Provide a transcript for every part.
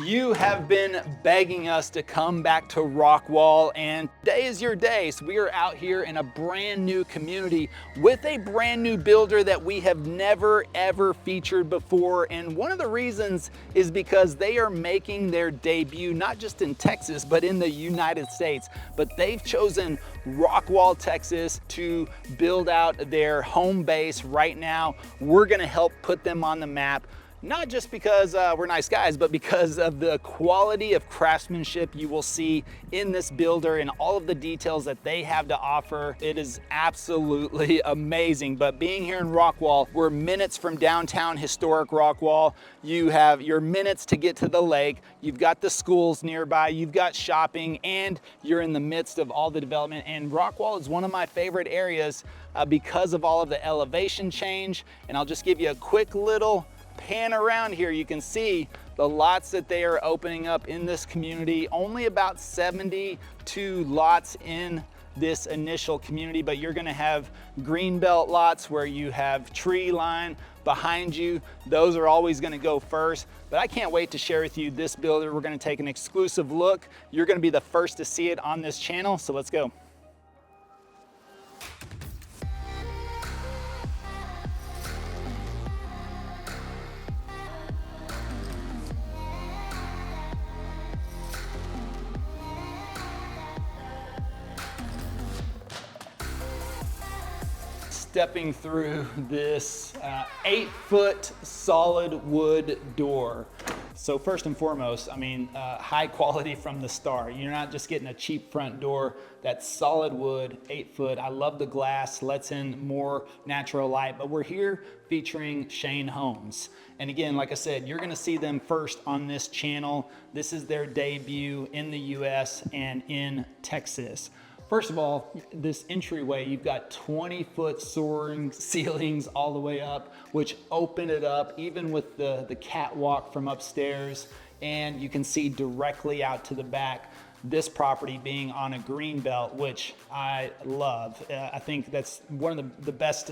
You have been begging us to come back to Rockwall, and today is your day. So we are out here in a brand new community with a brand new builder that we have never ever featured before. And one of the reasons is because they are making their debut, not just in Texas, but in the United States. But they've chosen Rockwall, Texas to build out their home base right now. We're gonna help put them on the map. Not just because we're nice guys, but because of the quality of craftsmanship you will see in this builder and all of the details that they have to offer. It is absolutely amazing. But being here in Rockwall, we're minutes from downtown historic Rockwall. You have your minutes to get to the lake. You've got the schools nearby, you've got shopping, and you're in the midst of all the development. And Rockwall is one of my favorite areas because of all of the elevation change. And I'll just give you a quick little pan around here. You can see the lots that they are opening up in this community. Only about 72 lots in this initial community, but you're gonna have greenbelt lots where you have tree line behind you. Those are always gonna go first, but I can't wait to share with you this builder. We're gonna take an exclusive look. You're gonna be the first to see it on this channel, so let's go. Stepping through this 8-foot solid wood door. So first and foremost, I mean, high quality from the start. You're not just getting a cheap front door. That's solid wood, 8 foot. I love the glass, lets in more natural light, but we're here featuring Shane Homes. And again, like I said, you're gonna see them first on this channel. This is their debut in the US and in Texas. First of all, this entryway, you've got 20-foot soaring ceilings all the way up, which open it up even with the catwalk from upstairs, and you can see directly out to the back. This property being on a green belt, which I love. I think that's one of the best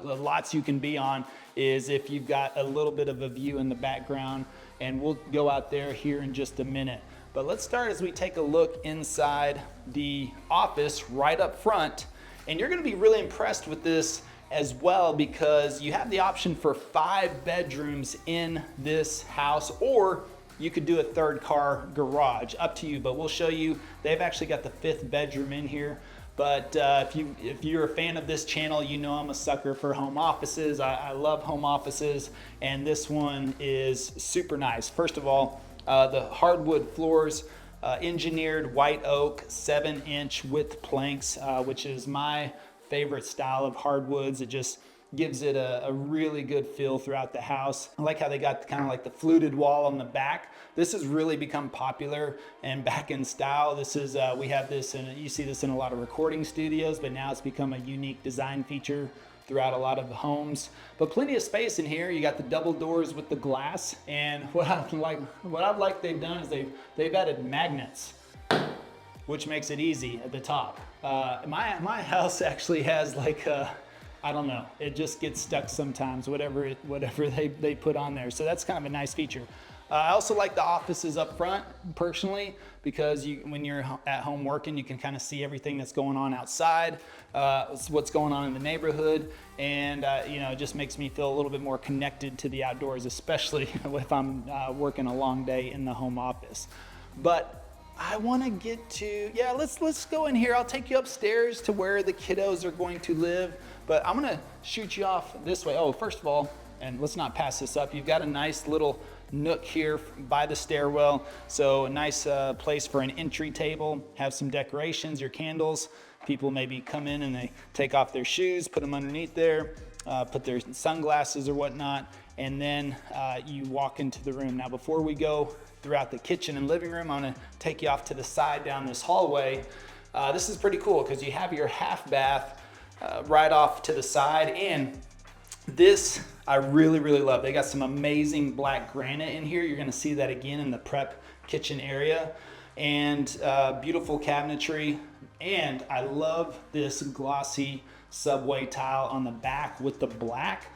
lots you can be on, is if you've got a little bit of a view in the background, and we'll go out there here in just a minute. But let's start as we take a look inside the office right up front. And you're gonna be really impressed with this as well, because you have the option for 5 bedrooms in this house, or you could do a 3rd-car garage, up to you, but we'll show you. They've actually got the 5th bedroom in here. But if you're a fan of this channel, you know I'm a sucker for home offices. I love home offices, and this one is super nice. First of all, the hardwood floors, engineered white oak, 7-inch width planks, which is my favorite style of hardwoods. It just gives it a really good feel throughout the house. I like how they got kind of like the fluted wall on the back. This has really become popular and back in style. This is, we have this, and you see this in a lot of recording studios, but now it's become a unique design feature throughout a lot of homes. But plenty of space in here. You got the double doors with the glass, and what I've liked they've done is they've added magnets, which makes it easy at the top. My house actually has like I don't know, it just gets stuck sometimes, whatever they put on there. So that's kind of a nice feature. I also like the offices up front personally, because when you're at home working, you can kind of see everything that's going on outside, what's going on in the neighborhood, and you know, it just makes me feel a little bit more connected to the outdoors, especially if I'm working a long day in the home office. But I want to get to, yeah, let's go in here. I'll take you upstairs to where the kiddos are going to live, but I'm gonna shoot you off this way. Oh, first of all, and let's not pass this up, you've got a nice little nook here by the stairwell. So a nice place for an entry table, have some decorations, your candles. People maybe come in and they take off their shoes, put them underneath there, put their sunglasses or whatnot, and then you walk into the room. Now, before we go throughout the kitchen and living room, I'm gonna take you off to the side down this hallway. This is pretty cool because you have your half bath right off to the side, and this I really love. They got some amazing black granite in here. You're gonna see that again in the prep kitchen area, and beautiful cabinetry. And I love this glossy subway tile on the back with the black.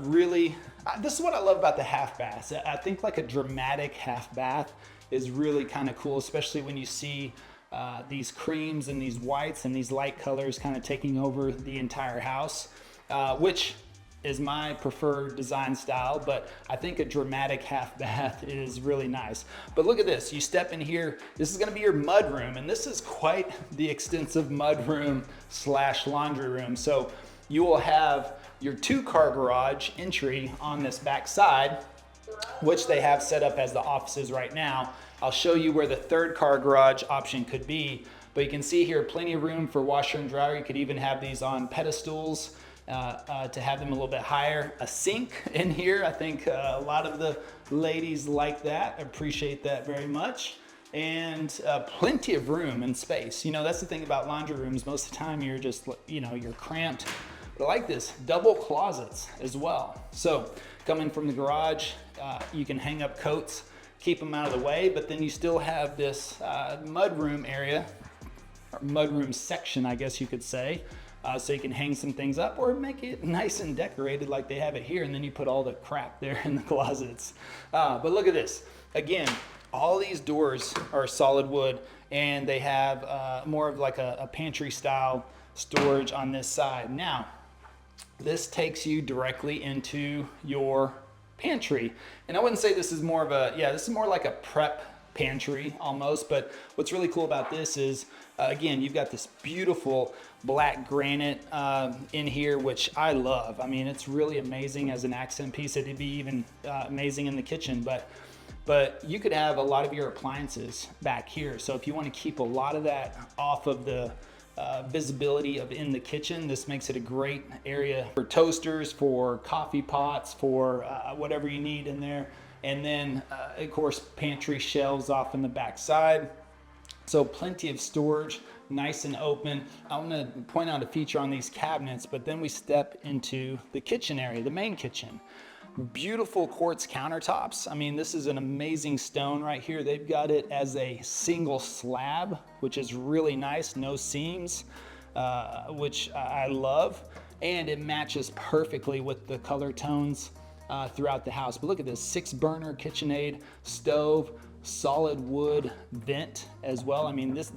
Really, this is what I love about the half baths. I think like a dramatic half bath is really kind of cool, especially when you see these creams and these whites and these light colors kind of taking over the entire house, which is my preferred design style, but I think a dramatic half bath is really nice. But look at this, you step in here, this is gonna be your mud room, and this is quite the extensive mud room slash laundry room. So you will have your 2-car garage entry on this back side, which they have set up as the offices right now. I'll show you where the 3rd-car garage option could be, but you can see here plenty of room for washer and dryer. You could even have these on pedestals to have them a little bit higher. A sink in here, I think a lot of the ladies like that, appreciate that very much. And plenty of room and space. You know, that's the thing about laundry rooms. Most of the time you're just, you know, you're cramped. But I like this, double closets as well. So coming from the garage, you can hang up coats, keep them out of the way, but then you still have this mudroom area, or mudroom section, I guess you could say. So you can hang some things up or make it nice and decorated like they have it here, and then you put all the crap there in the closets. But look at this. Again, all these doors are solid wood, and they have more of like a pantry style storage on this side. Now, this takes you directly into your pantry. And I wouldn't say this is more of a, this is more like a prep pantry almost, but what's really cool about this is, again, you've got this beautiful black granite in here, which I love. I mean, it's really amazing as an accent piece. It'd be even amazing in the kitchen, but you could have a lot of your appliances back here. So if you want to keep a lot of that off of the visibility of in the kitchen, this makes it a great area for toasters, for coffee pots, for whatever you need in there. And then of course pantry shelves off in the back side, so plenty of storage, nice and open. I want to point out a feature on these cabinets, but then we step into the kitchen area, the main kitchen. Beautiful quartz countertops. I mean, this is an amazing stone right here. They've got it as a single slab, which is really nice, no seams, which I love, and it matches perfectly with the color tones throughout the house. But look at this, 6-burner KitchenAid stove, solid wood vent as well. I mean, this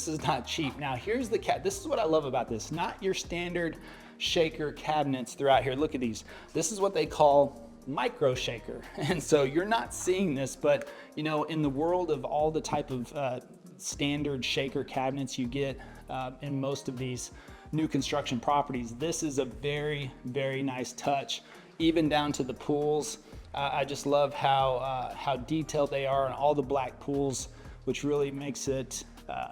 is not cheap. Now here's the this is what I love about this, not your standard shaker cabinets throughout here. Look at these. This is what they call micro shaker. And so you're not seeing this, but you know, in the world of all the type of standard shaker cabinets you get in most of these new construction properties, this is a very, very nice touch, even down to the pools. I just love how detailed they are on all the black pools, which really makes it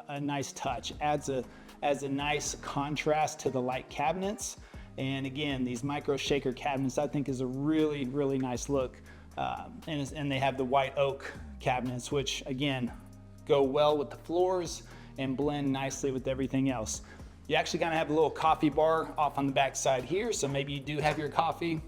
a nice touch. Adds a nice contrast to the light cabinets. And again, these micro shaker cabinets I think is a really, really nice look. And they have the white oak cabinets, which again, go well with the floors and blend nicely with everything else. You actually kind of have a little coffee bar off on the back side here, so maybe you do have your coffee.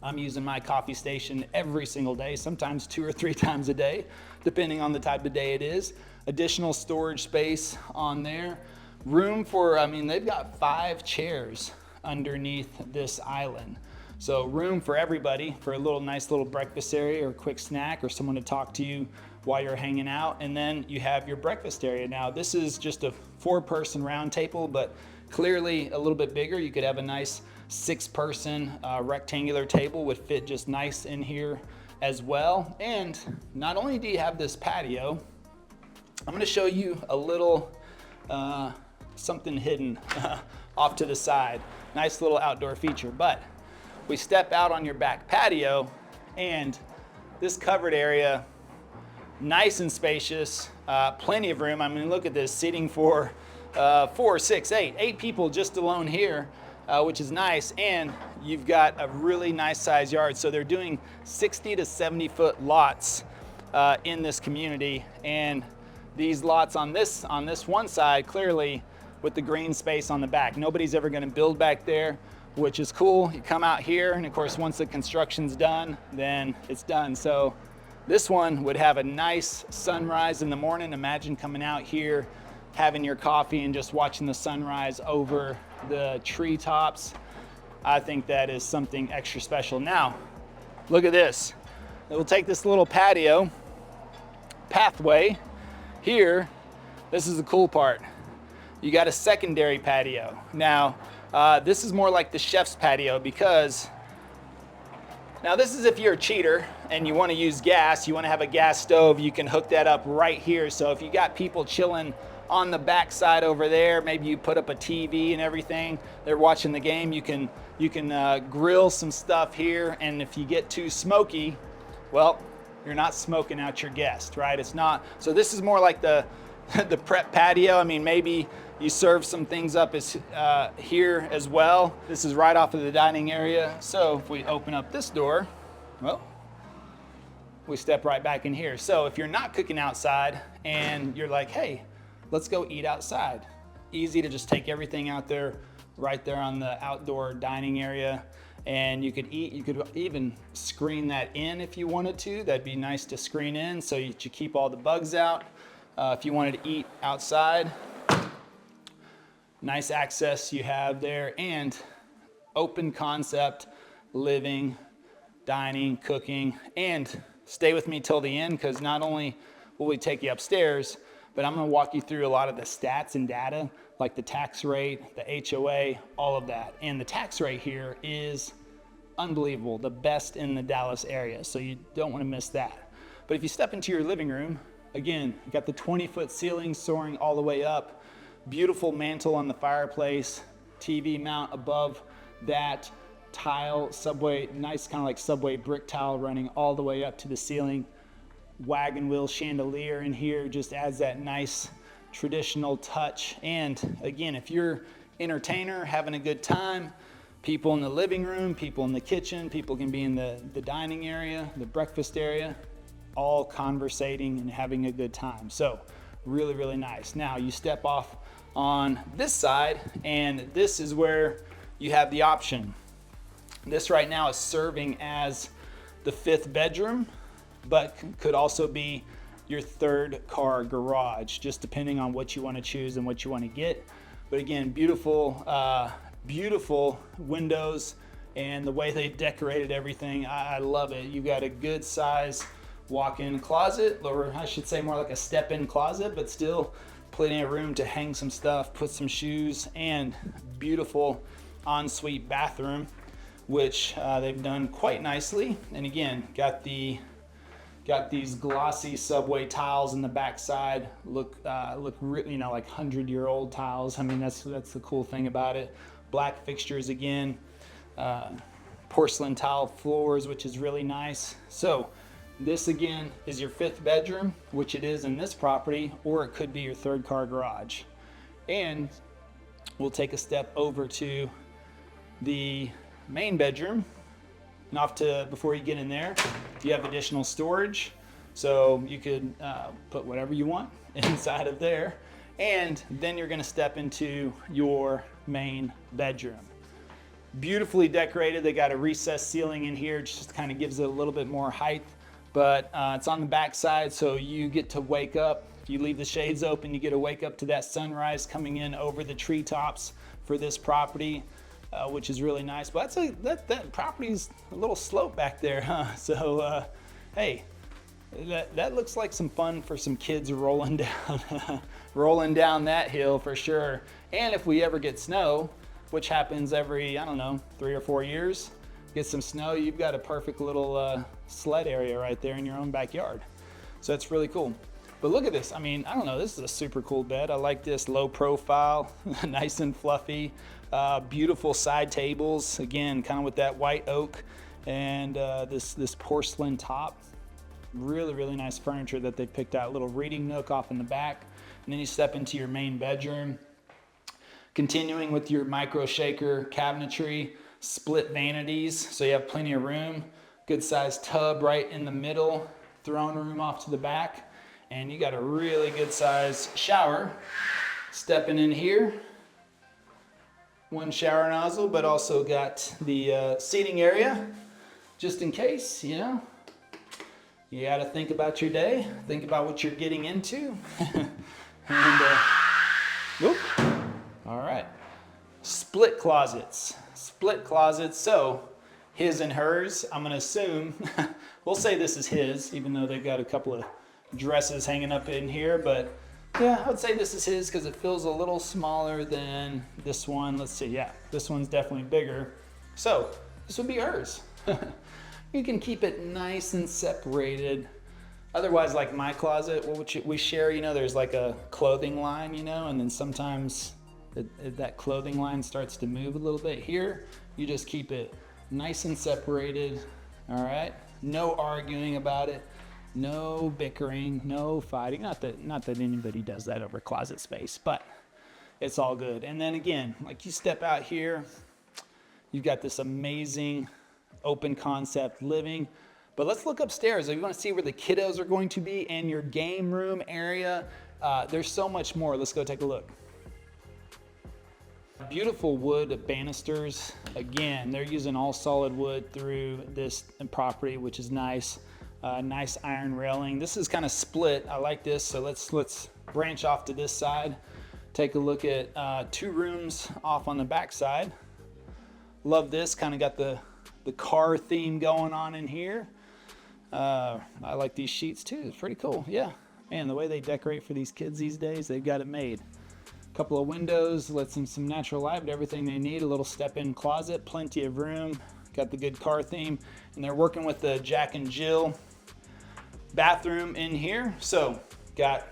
I'm using my coffee station every single day, sometimes 2 or 3 times a day, depending on the type of day it is. Additional storage space on there. Room for, I mean, they've got 5 chairs underneath this island. So room for everybody, for a nice little breakfast area or quick snack or someone to talk to you while you're hanging out. And then you have your breakfast area. Now this is just a 4-person round table, but clearly a little bit bigger. You could have a nice 6-person rectangular table, would fit just nice in here as well. And not only do you have this patio, I'm gonna show you a little something hidden off to the side. Nice little outdoor feature, but we step out on your back patio and this covered area, nice and spacious, plenty of room. I mean, look at this, seating for 4, 6, 8 people just alone here, which is nice. And you've got a really nice size yard. So they're doing 60 to 70 foot lots in this community. And these lots on this one side, clearly with the green space on the back. Nobody's ever gonna build back there, which is cool. You come out here, and of course, once the construction's done, then it's done. So this one would have a nice sunrise in the morning. Imagine coming out here, having your coffee and just watching the sunrise over the treetops. I think that is something extra special. Now, look at this. We'll take this little patio pathway here. This is the cool part. You got a secondary patio. Now, this is more like the chef's patio because now this is if you're a cheater and you want to use gas, you want to have a gas stove, you can hook that up right here. So if you got people chilling on the backside over there, maybe you put up a TV and everything, they're watching the game, you can grill some stuff here. And if you get too smoky, well, you're not smoking out your guest, right? It's not. So this is more like the prep patio. I mean, maybe you serve some things up as here as well. This is right off of the dining area. So if we open up this door, well, we step right back in here. So if you're not cooking outside and you're like, hey, let's go eat outside. Easy to just take everything out there, right there on the outdoor dining area. And you could eat, you could even screen that in if you wanted to. That'd be nice to screen in so you keep all the bugs out. If you wanted to eat outside, nice access you have there, and open concept living, dining, cooking. And stay with me till the end, because not only will we take you upstairs, but I'm going to walk you through a lot of the stats and data, like the tax rate, the HOA, all of that. And the tax rate here is unbelievable, the best in the Dallas area, so you don't want to miss that. But if you step into your living room, again, you got the 20-foot ceiling soaring all the way up, beautiful mantle on the fireplace, TV mount above that, tile, subway, nice kind of like subway brick tile running all the way up to the ceiling. Wagon wheel chandelier in here just adds that nice traditional touch. And again, if you're entertainer, having a good time, people in the living room, people in the kitchen, people can be in the dining area, the breakfast area, all conversating and having a good time. So really, really nice. Now you step off on this side, and this is where you have the option. This right now is serving as the 5th bedroom, but could also be your 3rd car garage, just depending on what you want to choose and what you want to get. But again, beautiful, beautiful windows, and the way they decorated everything, I love it. You got a good size walk-in closet, or I should say more like a step-in closet, but still plenty of room to hang some stuff, put some shoes, and beautiful ensuite bathroom, which they've done quite nicely. And again, got these glossy subway tiles in the backside. Look really, you know, like 100-year-old tiles. I mean, that's the cool thing about it. Black fixtures again, porcelain tile floors, which is really nice. So this again is your 5th bedroom, which it is in this property, or it could be your 3rd car garage. And we'll take a step over to the main bedroom. And before you get in there, you have additional storage, so you could put whatever you want inside of there. And then you're going to step into your main bedroom. Beautifully decorated. They got a recessed ceiling in here, just kind of gives it a little bit more height. But it's on the back side, so you get to wake up. If you leave the shades open, you get to wake up to that sunrise coming in over the treetops for this property, which is really nice. But that property's a little slope back there, huh? So, hey, that looks like some fun for some kids rolling down, rolling down that hill for sure. And if we ever get snow, which happens every, I don't know, 3 or 4 years, get some snow, you've got a perfect little sled area right there in your own backyard. So that's really cool. But look at this. I mean, I don't know, this is a super cool bed. I like this low profile, nice and fluffy, beautiful side tables. Again, kind of with that white oak and this porcelain top. Really, really nice furniture that they picked out. Little reading nook off in the back. And then you step into your main bedroom. Continuing with your micro shaker cabinetry, split vanities, so you have plenty of room. Good sized tub right in the middle, throne room off to the back, and you got a really good sized shower. Stepping in here, one shower nozzle, but also got the seating area, just in case, you know. You gotta think about your day, think about what you're getting into. And, whoop. All right. Split closets. split closets, so his and hers. I'm gonna assume, we'll say this is his, even though they've got a couple of dresses hanging up in here, but yeah, I would say this is his because it feels a little smaller than this one. Let's see, yeah, this one's definitely bigger. So this would be hers. You can keep it nice and separated. Otherwise, like my closet, what we share, you know, there's like a clothing line, you know, and then sometimes that clothing line starts to move a little bit. Here, you just keep it nice and separated, all right? No arguing about it, no bickering, no fighting. Not that anybody does that over closet space, but it's all good. And then again, like you step out here, you've got this amazing open concept living. But let's look upstairs. If you want to see where the kiddos are going to be and your game room area, there's so much more. Let's go take a look. Beautiful wood banisters. Again, they're using all solid wood through this property, which is nice. Nice iron railing. This is kind of split. I like this. So let's branch off to this side. Take a look at 2 rooms off on the back side. Love this. Kind of got the car theme going on in here. I like these sheets too. It's pretty cool. Yeah, man, the way they decorate for these kids these days, they've got it made. Couple of windows, lets them some natural light, but everything they need. A little step-in closet, plenty of room. Got the good car theme, and they're working with the Jack and Jill bathroom in here. So got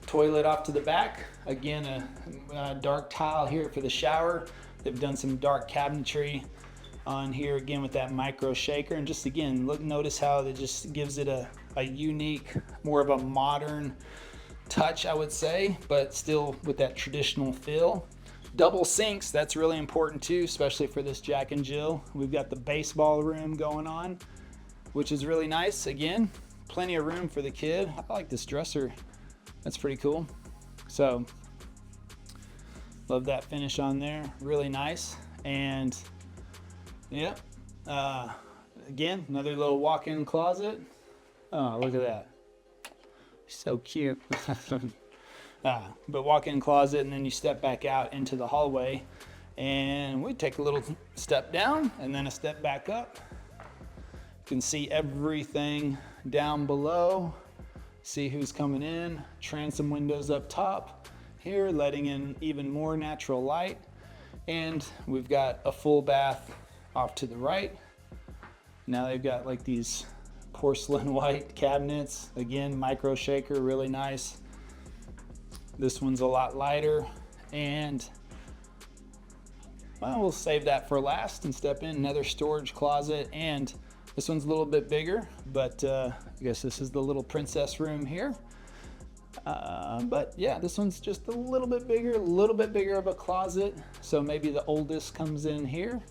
toilet off to the back. Again, a dark tile here for the shower. They've done some dark cabinetry on here again with that micro shaker, and just again notice how it just gives it a unique, more of a modern touch, I would say, but still with that traditional feel. Double sinks, that's really important too, especially for this Jack and Jill. We've got the baseball room going on, which is really nice. Again, plenty of room for the kid. I like this dresser, that's pretty cool. So love that finish on there, really nice. And yeah, again, another little walk-in closet. Oh, look at that. So cute. But walk-in closet, and then you step back out into the hallway, and we take a little step down and then a step back up. You can see everything down below. See who's coming in. Transom windows up top here, letting in even more natural light. And we've got a full bath off to the right. Now they've got like these porcelain white cabinets. Again, micro shaker, really nice. This one's a lot lighter, and well, we'll save that for last and step in. Another storage closet, and this one's a little bit bigger, but I guess this is the little princess room here. But yeah, this one's just a little bit bigger of a closet. So maybe the oldest comes in here,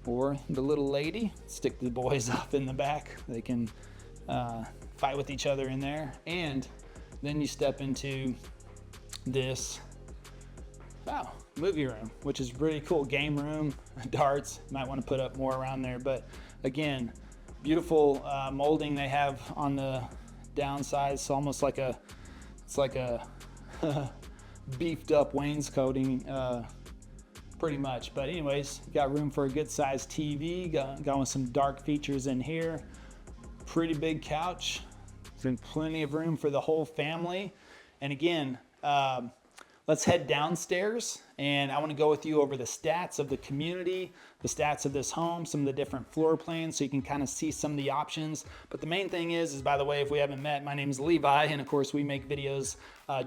or the little lady. Stick the boys up in the back. They can fight with each other in there. And then you step into this, wow, movie room, which is really cool. Game room, darts, might want to put up more around there. But again, beautiful molding they have on the downside. It's almost like it's like a beefed up wainscoting, pretty much. But anyways, got room for a good sized TV, got with some dark features in here. Pretty big couch, and plenty of room for the whole family. And again, let's head downstairs, and I want to go with you over the stats of the community, the stats of this home, some of the different floor plans, so you can kind of see some of the options. But the main thing is by the way, if we haven't met, my name is Levi, and of course we make videos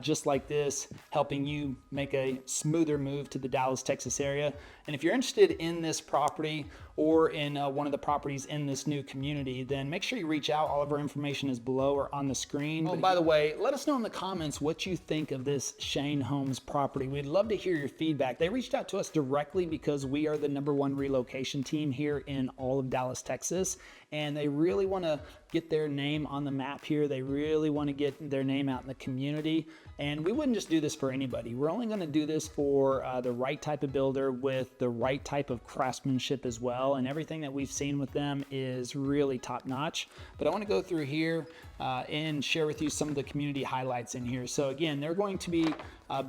just like this, helping you make a smoother move to the Dallas, Texas area. And if you're interested in this property or in one of the properties in this new community, then make sure you reach out. All of our information is below or on the screen. Oh, by the way, let us know in the comments what you think of this Shane Homes property. We'd love to hear your feedback. They reached out to us directly because we are the #1 relocation team here in all of Dallas, Texas. and they really want to get their name on the map here. They really want to get their name out in the community, and we wouldn't just do this for anybody. We're only going to do this for the right type of builder with the right type of craftsmanship as well, and everything that we've seen with them is really top notch. But I want to go through here and share with you some of the community highlights in here. So again, they're going to be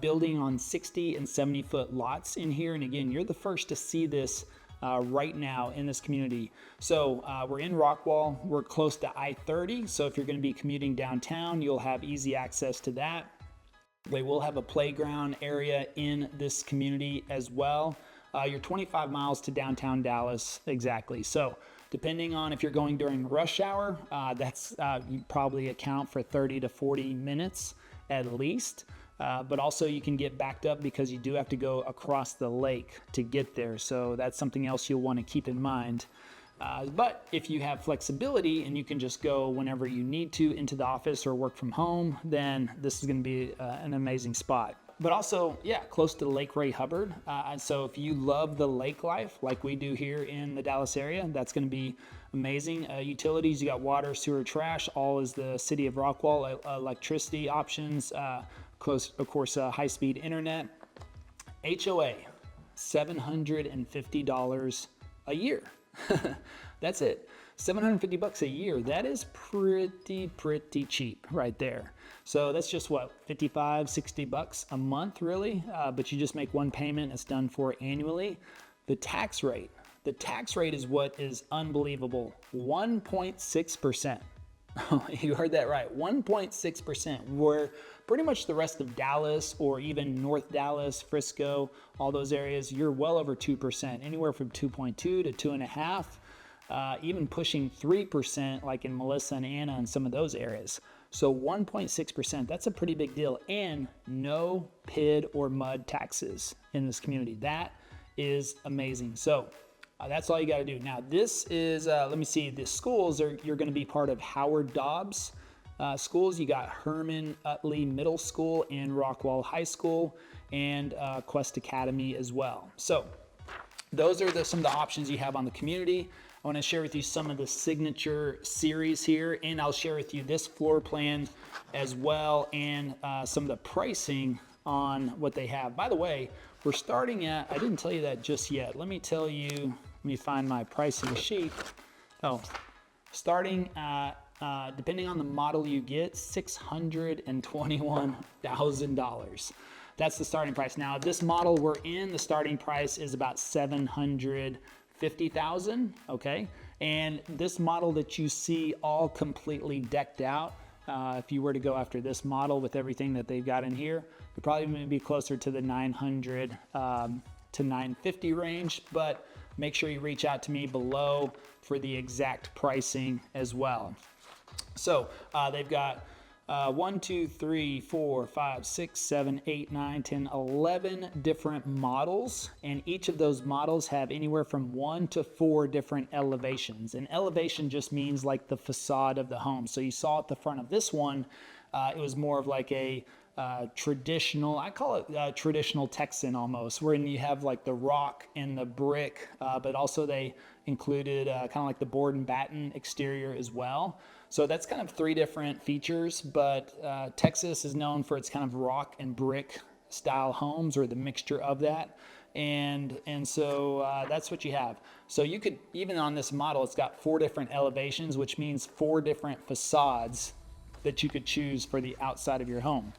building on 60 and 70 foot lots in here, and again, you're the first to see this right now in this community. So we're in Rockwall, we're close to I-30, so if you're going to be commuting downtown, you'll have easy access to that. We will have a playground area in this community as well. You're 25 miles to downtown Dallas exactly. So depending on if you're going during rush hour, that's you probably account for 30 to 40 minutes at least. But also you can get backed up because you do have to go across the lake to get there. So that's something else you'll want to keep in mind. But if you have flexibility and you can just go whenever you need to into the office or work from home, then this is going to be an amazing spot. But also, yeah, close to Lake Ray Hubbard. So if you love the lake life like we do here in the Dallas area, that's going to be amazing. Utilities, you got water, sewer, trash, all is the city of Rockwall. Electricity options, close, of course, high-speed internet. HOA, $750 a year. That's it. $750 a year. That is pretty cheap right there. So that's just what, 55, 60 bucks a month really, but you just make one payment. It's done for annually. The tax rate is what is unbelievable. 1.6%. You heard that right. 1.6%, where pretty much the rest of Dallas or even North Dallas, Frisco, all those areas, you're well over 2%, anywhere from 2.2 to 2.5, even pushing 3% like in Melissa and Anna and some of those areas. So 1.6%, that's a pretty big deal, and no PID or MUD taxes in this community. That is amazing. So that's all you got to do. Now this is, let me see, the schools you're going to be part of Howard Dobbs schools. You got Herman Utley Middle School and Rockwall High School and Quest Academy as well. So those are some of the options you have on the community. I want to share with you some of the signature series here, and I'll share with you this floor plan as well, and some of the pricing on what they have. By the way, we're starting at, I didn't tell you that just yet. Let me tell you, let me find my pricing sheet. Oh, starting at, depending on the model you get, $621,000. That's the starting price. Now, this model we're in, the starting price is about $750,000, okay? And this model that you see all completely decked out, if you were to go after this model with everything that they've got in here, you're probably going to be closer to the 900 to 950 range, but make sure you reach out to me below for the exact pricing as well. So they've got 1, 2, 3, 4, 5, 6, 7, 8, 9, 10, 11 different models, and each of those models have anywhere from 1 to 4 different elevations. And elevation just means like the facade of the home. So you saw at the front of this one, it was more of like a traditional, I call it traditional Texan almost, wherein you have like the rock and the brick, but also they included kind of like the board and batten exterior as well. So that's kind of 3 different features, but Texas is known for its kind of rock and brick style homes, or the mixture of that. And so that's what you have. So you could, even on this model, it's got 4 different elevations, which means 4 different facades that you could choose for the outside of your home.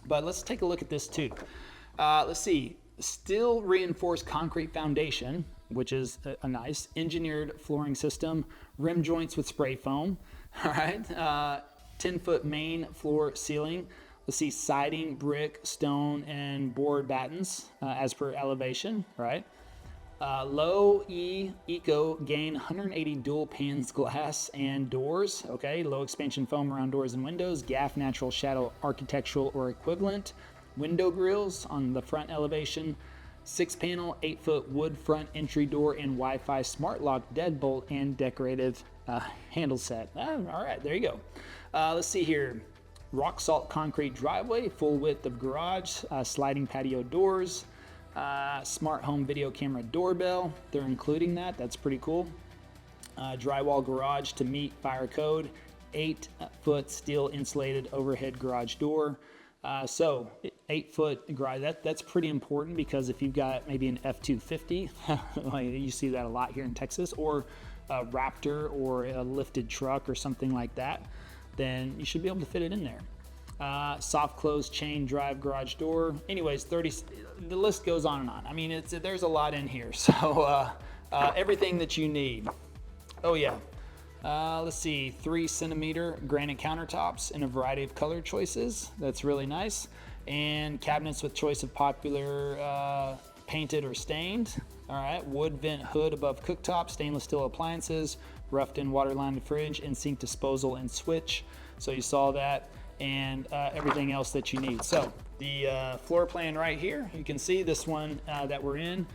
But let's take a look at this too. Let's see, steel reinforced concrete foundation, which is a nice engineered flooring system, rim joints with spray foam, all right, 10-foot main floor ceiling. Let's see, siding, brick, stone, and board battens as per elevation, right? Low E Eco Gain 180 dual panes glass and doors, okay? Low expansion foam around doors and windows, GAF natural shadow architectural or equivalent, window grills on the front elevation, 6-panel, 8-foot wood front entry door and Wi-Fi smart lock deadbolt and decorative handle set. All right, there you go. Let's see here. Rock salt concrete driveway, full width of garage, sliding patio doors, smart home video camera doorbell. They're including that. That's pretty cool. drywall garage to meet fire code, 8-foot steel insulated overhead garage door. So 8-foot garage, that's pretty important, because if you've got maybe an F-250, like you see that a lot here in Texas, or a Raptor or a lifted truck or something like that, then you should be able to fit it in there. Soft close chain drive garage door. Anyways, the list goes on and on. I mean, there's a lot in here. So everything that you need. Oh yeah. Let's see, 3-centimeter granite countertops in a variety of color choices. That's really nice. And cabinets with choice of popular painted or stained. All right, wood vent hood above cooktop, stainless steel appliances, roughed in water-lined fridge, and sink disposal and switch. So you saw that, and everything else that you need. So the floor plan right here, you can see this one that we're in.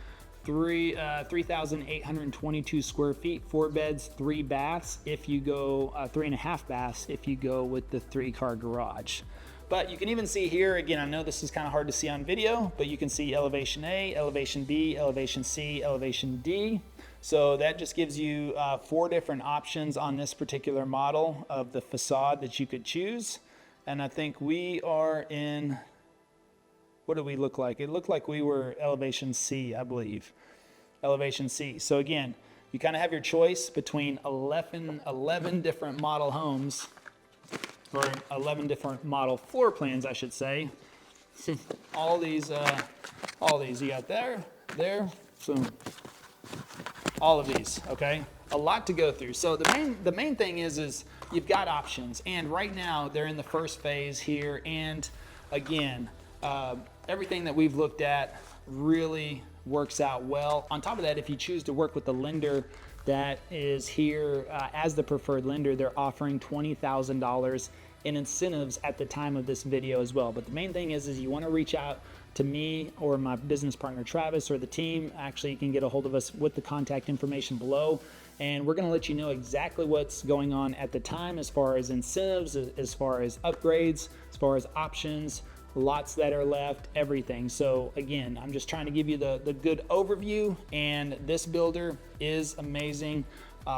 3,822 square feet, 4 beds, 3 baths. If you go 3.5 baths, if you go with the 3-car garage. But you can even see here, again, I know this is kind of hard to see on video, but you can see elevation A, elevation B, elevation C, elevation D. So that just gives you 4 different options on this particular model of the facade that you could choose. And I think we are in, what did we look like? It looked like we were elevation C, I believe. Elevation C. So again, you kind of have your choice between 11 different model homes, or 11 different model floor plans, I should say. all these you got there, boom. All of these, okay? A lot to go through. So the main thing is you've got options, and right now they're in the first phase here. And again, everything that we've looked at really works out well. On top of that, if you choose to work with the lender that is here as the preferred lender, they're offering $20,000 in incentives at the time of this video as well. But the main thing is you want to reach out to me or my business partner Travis or the team. Actually, you can get a hold of us with the contact information below, and we're going to let you know exactly what's going on at the time as far as incentives, as far as upgrades, as far as options, lots that are left, everything. So again, I'm just trying to give you the good overview, and this builder is amazing.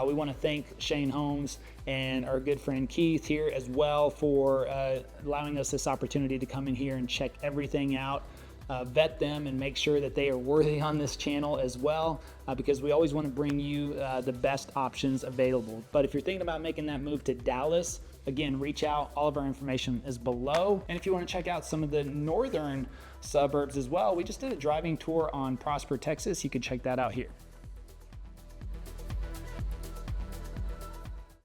We want to thank Shane Holmes and our good friend Keith here as well for allowing us this opportunity to come in here and check everything out, vet them, and make sure that they are worthy on this channel as well, because we always want to bring you the best options available. But if you're thinking about making that move to Dallas, again, reach out. All of our information is below. And if you want to check out some of the northern suburbs as well, we just did a driving tour on Prosper, Texas. You can check that out here.